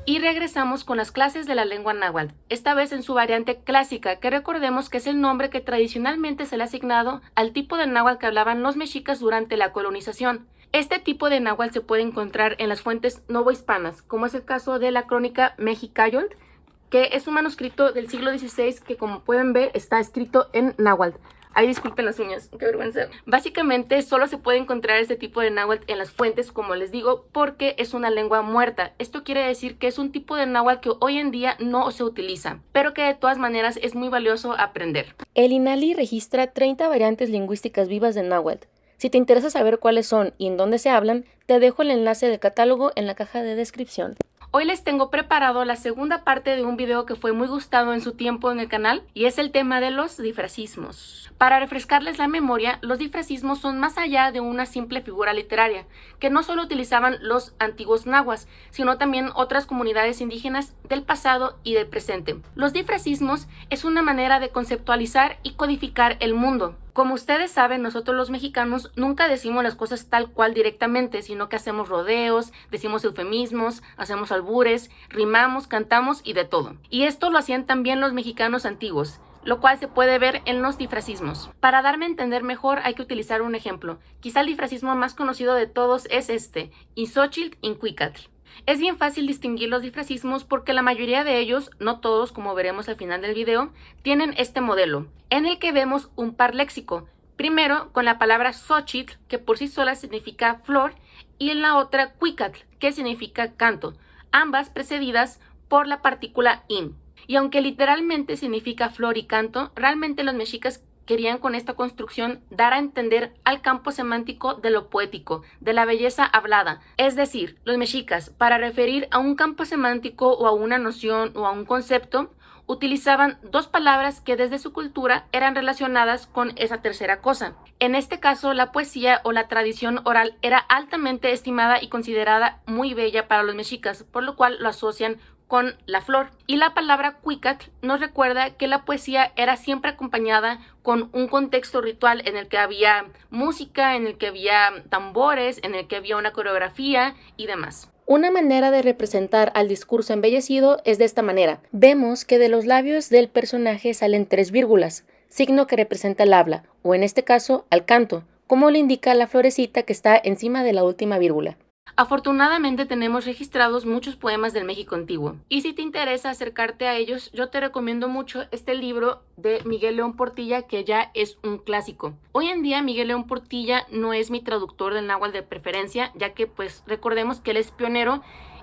Y regresamos con las clases de la lengua náhuatl, esta vez en su variante clásica, que recordemos que es el nombre que tradicionalmente se le ha asignado al tipo de náhuatl que hablaban los mexicas durante la colonización. Este tipo de náhuatl se puede encontrar en las fuentes novohispanas, como es el caso de la crónica Mexicayotl, que es un manuscrito del siglo XVI que, como pueden ver, está escrito en náhuatl. Ay, disculpen las uñas, qué vergüenza. Básicamente solo se puede encontrar este tipo de náhuatl en las fuentes, como les digo, porque es una lengua muerta. Esto quiere decir que es un tipo de náhuatl que hoy en día no se utiliza, pero que de todas maneras es muy valioso aprender. El INALI registra 30 variantes lingüísticas vivas de náhuatl. Si te interesa saber cuáles son y en dónde se hablan, te dejo el enlace del catálogo en la caja de descripción. Hoy les tengo preparado la segunda parte de un video que fue muy gustado en su tiempo en el canal y es el tema de los difracismos. Para refrescarles la memoria, los difracismos son más allá de una simple figura literaria, que no solo utilizaban los antiguos nahuas, sino también otras comunidades indígenas del pasado y del presente. Los difracismos es una manera de conceptualizar y codificar el mundo. Como ustedes saben, nosotros los mexicanos nunca decimos las cosas tal cual directamente, sino que hacemos rodeos, decimos eufemismos, hacemos albures, rimamos, cantamos y de todo. Y esto lo hacían también los mexicanos antiguos, lo cual se puede ver en los difracismos. Para darme a entender mejor hay que utilizar un ejemplo. Quizá el difracismo más conocido de todos es este, Ixochitl Incuicatl. Es bien fácil distinguir los difracismos porque la mayoría de ellos, no todos como veremos al final del video, tienen este modelo, en el que vemos un par léxico, primero con la palabra Xochitl, que por sí sola significa flor, y en la otra Cuicatl, que significa canto, ambas precedidas por la partícula in. Y aunque literalmente significa flor y canto, realmente los mexicas querían con esta construcción dar a entender al campo semántico de lo poético, de la belleza hablada. Es decir, los mexicas, para referir a un campo semántico o a una noción o a un concepto, utilizaban dos palabras que desde su cultura eran relacionadas con esa tercera cosa. En este caso, la poesía o la tradición oral era altamente estimada y considerada muy bella para los mexicas, por lo cual lo asocian con la flor. Y la palabra Cuicatl nos recuerda que la poesía era siempre acompañada con un contexto ritual en el que había música, en el que había tambores, en el que había una coreografía y demás. Una manera de representar al discurso embellecido es de esta manera. Vemos que de los labios del personaje salen 3 vírgulas, signo que representa el habla, o en este caso, al canto, como le indica la florecita que está encima de la última vírgula. Afortunadamente tenemos registrados muchos poemas del México antiguo, y si te interesa acercarte a ellos, yo te recomiendo mucho este libro de Miguel León Portilla, que ya es un clásico. Hoy en día Miguel León Portilla no es mi traductor del náhuatl de preferencia, ya que pues recordemos que él es pionero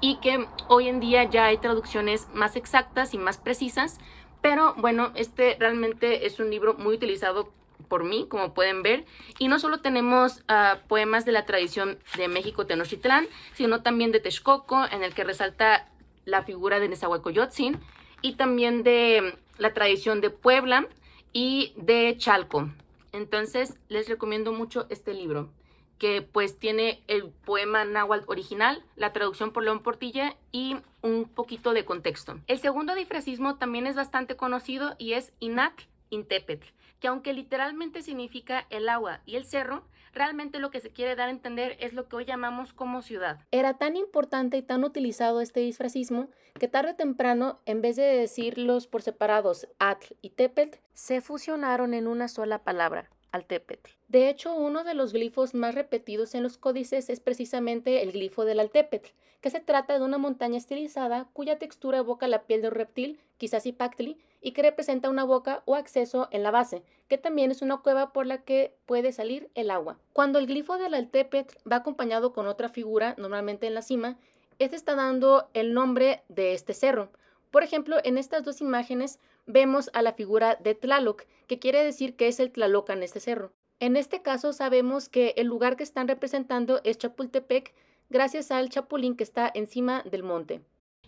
y que hoy en día ya hay traducciones más exactas y más precisas, pero bueno, este realmente es un libro muy utilizado por mí, como pueden ver, y no solo tenemos poemas de la tradición de México Tenochtitlán, sino también de Texcoco, en el que resalta la figura de Nezahualcóyotl, y también de la tradición de Puebla y de Chalco. Entonces les recomiendo mucho este libro, que pues tiene el poema náhuatl original, la traducción por León Portilla y un poquito de contexto. El segundo difracismo también es bastante conocido y es Inatl Intepetl, que aunque literalmente significa el agua y el cerro, realmente lo que se quiere dar a entender es lo que hoy llamamos como ciudad. Era tan importante y tan utilizado este disfracismo que tarde o temprano, en vez de decirlos por separados Atl y Tepetl, se fusionaron en una sola palabra, Altepetl. De hecho, uno de los glifos más repetidos en los códices es precisamente el glifo del Altepetl, que se trata de una montaña estilizada cuya textura evoca la piel de un reptil, quizás Hipactli, y que representa una boca o acceso en la base, que también es una cueva por la que puede salir el agua. Cuando el glifo del Altepetl va acompañado con otra figura, normalmente en la cima, este está dando el nombre de este cerro. Por ejemplo, en estas dos imágenes vemos a la figura de Tlaloc, que quiere decir que es el Tlalocan este cerro. En este caso sabemos que el lugar que están representando es Chapultepec, gracias al chapulín que está encima del monte.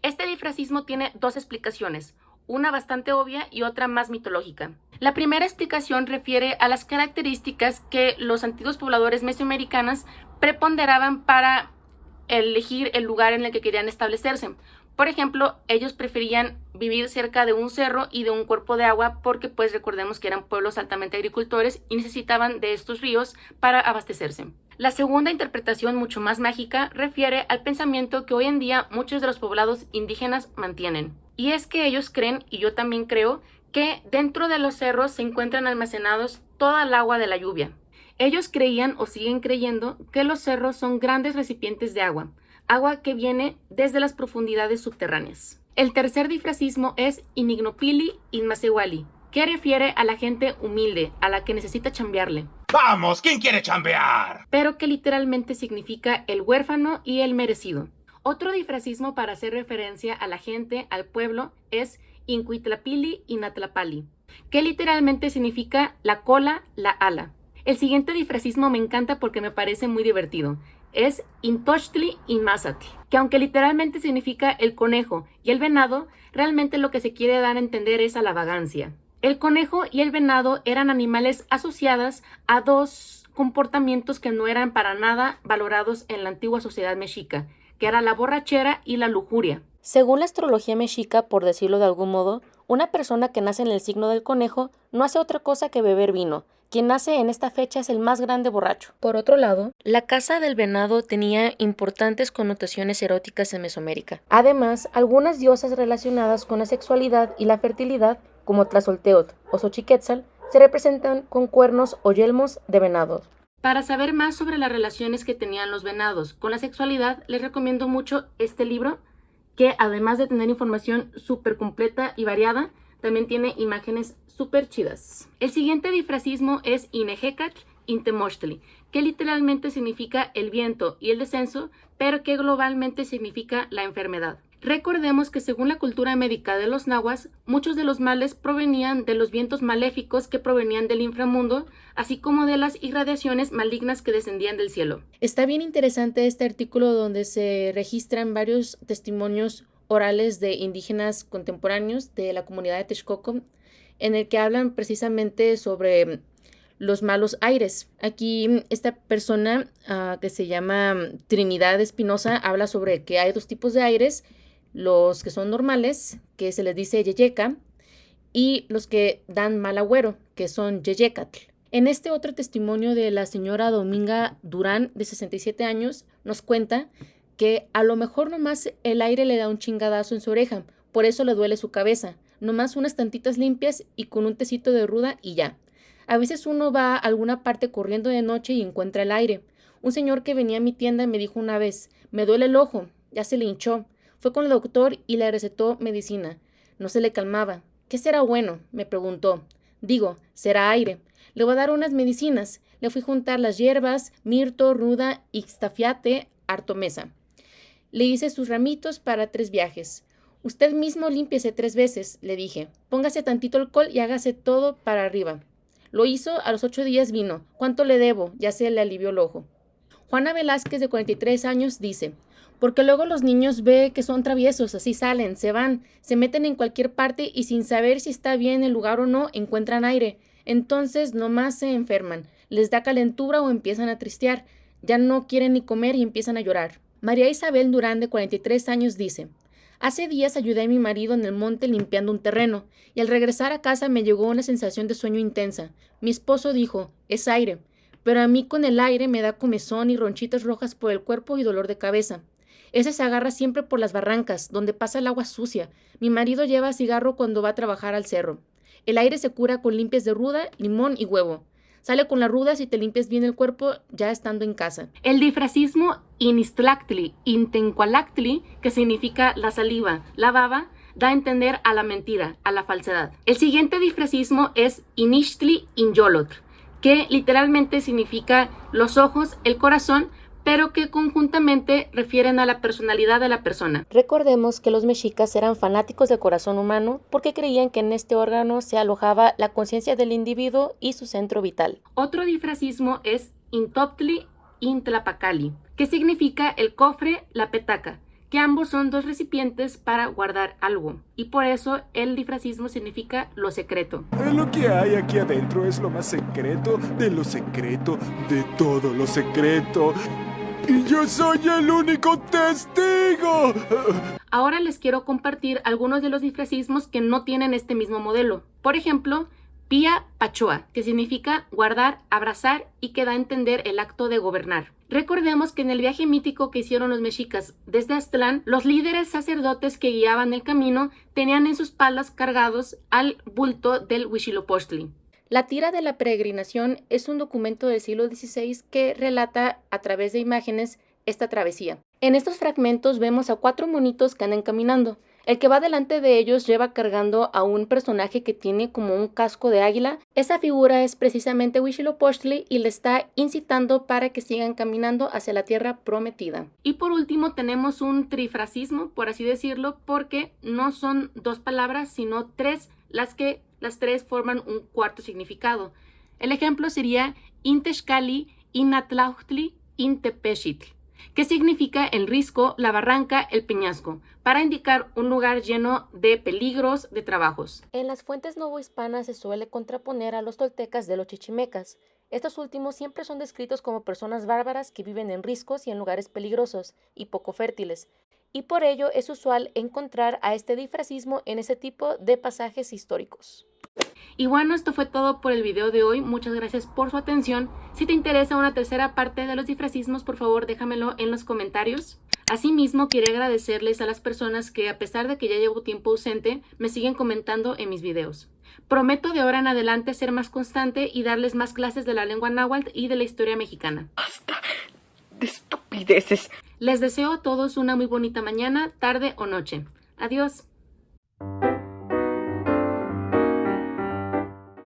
Este difracismo tiene dos explicaciones, una bastante obvia y otra más mitológica. La primera explicación refiere a las características que los antiguos pobladores mesoamericanos preponderaban para elegir el lugar en el que querían establecerse. Por ejemplo, ellos preferían vivir cerca de un cerro y de un cuerpo de agua porque pues recordemos que eran pueblos altamente agricultores y necesitaban de estos ríos para abastecerse. La segunda interpretación, mucho más mágica, refiere al pensamiento que hoy en día muchos de los poblados indígenas mantienen. Y es que ellos creen, y yo también creo, que dentro de los cerros se encuentran almacenados toda el agua de la lluvia. Ellos creían o siguen creyendo que los cerros son grandes recipientes de agua, agua que viene desde las profundidades subterráneas. El tercer difracismo es Inignopili Inmasewali, que refiere a la gente humilde, a la que necesita chambearle. ¡Vamos! ¿Quién quiere chambear? Pero que literalmente significa el huérfano y el merecido. Otro difracismo para hacer referencia a la gente, al pueblo, es Incuitlapili Inatlapali, que literalmente significa la cola, la ala. El siguiente difracismo me encanta porque me parece muy divertido. Es Intochtli Inmazatl, que aunque literalmente significa el conejo y el venado, realmente lo que se quiere dar a entender es a la vagancia. El conejo y el venado eran animales asociados a dos comportamientos que no eran para nada valorados en la antigua sociedad mexica, que era la borrachera y la lujuria. Según la astrología mexica, por decirlo de algún modo, una persona que nace en el signo del conejo no hace otra cosa que beber vino. Quien nace en esta fecha es el más grande borracho. Por otro lado, la caza del venado tenía importantes connotaciones eróticas en Mesoamérica. Además, algunas diosas relacionadas con la sexualidad y la fertilidad, como Tlazolteotl o Xochiquetzal, se representan con cuernos o yelmos de venado. Para saber más sobre las relaciones que tenían los venados con la sexualidad, les recomiendo mucho este libro, que además de tener información súper completa y variada, también tiene imágenes súper chidas. El siguiente difracismo es Inehecatl Intemochtli, que literalmente significa el viento y el descenso, pero que globalmente significa la enfermedad. Recordemos que según la cultura médica de los nahuas, muchos de los males provenían de los vientos maléficos que provenían del inframundo, así como de las irradiaciones malignas que descendían del cielo. Está bien interesante este artículo donde se registran varios testimonios orales de indígenas contemporáneos de la comunidad de Texcoco, en el que hablan precisamente sobre los malos aires. Aquí esta persona que se llama Trinidad Espinosa habla sobre que hay dos tipos de aires, los que son normales, que se les dice yeyeca, y los que dan mal agüero, que son yeyecatl. En este otro testimonio de la señora Dominga Durán, de 67 años, nos cuenta que a lo mejor nomás el aire le da un chingadazo en su oreja, por eso le duele su cabeza, nomás unas tantitas limpias y con un tecito de ruda y ya. A veces uno va a alguna parte corriendo de noche y encuentra el aire. Un señor que venía a mi tienda me dijo una vez, me duele el ojo, ya se le hinchó. Fue con el doctor y le recetó medicina. No se le calmaba. ¿Qué será bueno?, me preguntó. Digo, será aire. Le voy a dar unas medicinas. Le fui a juntar las hierbas, mirto, ruda, ixtafiate, artomesa. Le hice sus ramitos para 3 viajes. Usted mismo límpiese 3 veces, le dije. Póngase tantito alcohol y hágase todo para arriba. Lo hizo, a los 8 días vino. ¿Cuánto le debo? Ya se le alivió el ojo. Juana Velázquez, de 43 años, dice, porque luego los niños ve que son traviesos, así salen, se van, se meten en cualquier parte y sin saber si está bien el lugar o no, encuentran aire. Entonces nomás se enferman, les da calentura o empiezan a tristear, ya no quieren ni comer y empiezan a llorar. María Isabel Durán, de 43 años, dice, hace días ayudé a mi marido en el monte limpiando un terreno, y al regresar a casa me llegó una sensación de sueño intensa. Mi esposo dijo, es aire, pero a mí con el aire me da comezón y ronchitas rojas por el cuerpo y dolor de cabeza. Ese se agarra siempre por las barrancas, donde pasa el agua sucia. Mi marido lleva cigarro cuando va a trabajar al cerro. El aire se cura con limpias de ruda, limón y huevo. Sale con las rudas y te limpias bien el cuerpo ya estando en casa. El difracismo Inistlactli, Intencualactli, que significa la saliva, la baba, da a entender a la mentira, a la falsedad. El siguiente difracismo es Inixtli Inyolotl, que literalmente significa los ojos, el corazón, pero que conjuntamente refieren a la personalidad de la persona. Recordemos que los mexicas eran fanáticos del corazón humano porque creían que en este órgano se alojaba la conciencia del individuo y su centro vital. Otro difracismo es Intoptli Intlapacali, que significa el cofre, la petaca, que ambos son 2 recipientes para guardar algo, y por eso el difracismo significa lo secreto. Lo que hay aquí adentro es lo más secreto de lo secreto de todo lo secreto. ¡Y yo soy el único testigo! Ahora les quiero compartir algunos de los disfrazismos que no tienen este mismo modelo. Por ejemplo, Pía Pachoa, que significa guardar, abrazar y que da a entender el acto de gobernar. Recordemos que en el viaje mítico que hicieron los mexicas desde Aztlán, los líderes sacerdotes que guiaban el camino tenían en sus espaldas cargados al bulto del Huitzilopochtli. La tira de la peregrinación es un documento del siglo XVI que relata a través de imágenes esta travesía. En estos fragmentos vemos a 4 monitos que andan caminando. El que va delante de ellos lleva cargando a un personaje que tiene como un casco de águila. Esa figura es precisamente Huitzilopochtli y le está incitando para que sigan caminando hacia la tierra prometida. Y por último tenemos un trifrasismo, por así decirlo, porque no son 2 palabras, sino 3, las 3 forman un cuarto significado. El ejemplo sería Intexcali, Inatlauhtli, Intepexitl, que significa el risco, la barranca, el peñasco, para indicar un lugar lleno de peligros, de trabajos. En las fuentes novohispanas se suele contraponer a los toltecas de los chichimecas. Estos últimos siempre son descritos como personas bárbaras que viven en riscos y en lugares peligrosos y poco fértiles, y por ello es usual encontrar a este disfrazismo en ese tipo de pasajes históricos. Y bueno, esto fue todo por el video de hoy. Muchas gracias por su atención. Si te interesa una tercera parte de los disfrazismos, por favor déjamelo en los comentarios. Asimismo, quería agradecerles a las personas que, a pesar de que ya llevo tiempo ausente, me siguen comentando en mis videos. Prometo de ahora en adelante ser más constante y darles más clases de la lengua náhuatl y de la historia mexicana. ¡Basta de estupideces! Les deseo a todos una muy bonita mañana, tarde o noche. Adiós.